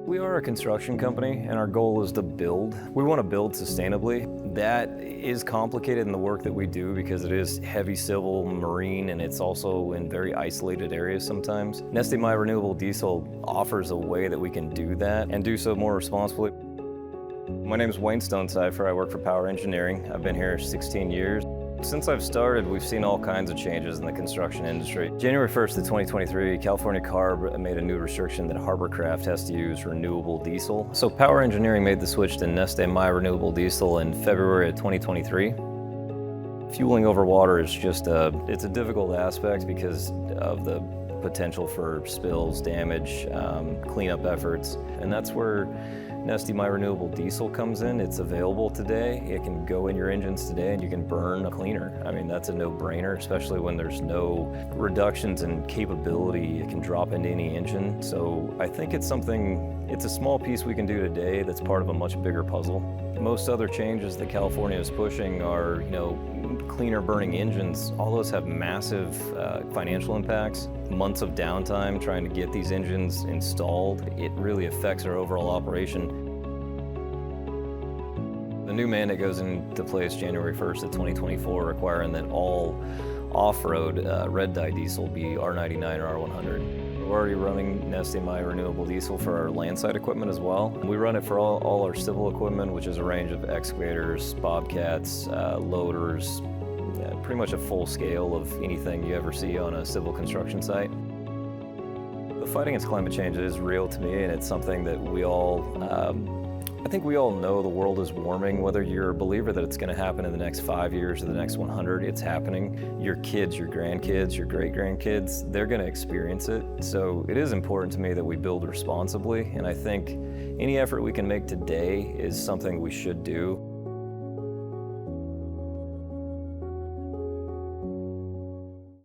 We are a construction company, and our goal is to build. We want to build sustainably. That is complicated in the work that we do because it is heavy civil, marine, and it's also in very isolated areas sometimes. Neste renewable diesel offers a way that we can do that and do so more responsibly. My name is Wayne Stonecipher. I work for Power Engineering. I've been here 16 years. Since I've started, we've seen all kinds of changes in the construction industry. January 1st of 2023, California CARB made a new restriction that hovercraft has to use renewable diesel. So Power Engineering made the switch to Neste renewable diesel in February of 2023. Fueling over water is just it's a difficult aspect because of the potential for spills, damage, cleanup efforts, and that's where Neste renewable diesel comes in. It's available today. It can go in your engines today and you can burn cleaner. I mean, that's a no-brainer, especially when there's no reductions in capability. It can drop into any engine. So I think it's a small piece we can do today that's part of a much bigger puzzle. Most other changes that California is pushing are, cleaner burning engines. All those have massive financial impacts. Months of downtime trying to get these engines installed. It really affects our overall operation. The new mandate goes into place January 1st of 2024, requiring that all off-road red dye diesel be R99 or R100. We're already running Neste renewable diesel for our landside equipment as well. We run it for all our civil equipment, which is a range of excavators, bobcats, loaders, pretty much a full scale of anything you ever see on a civil construction site. The fight against climate change is real to me, and it's something that I think we all know the world is warming. Whether you're a believer that it's going to happen in the next 5 years or the next 100, it's happening. Your kids, your grandkids, your great-grandkids, they're going to experience it. So it is important to me that we build responsibly, and I think any effort we can make today is something we should do.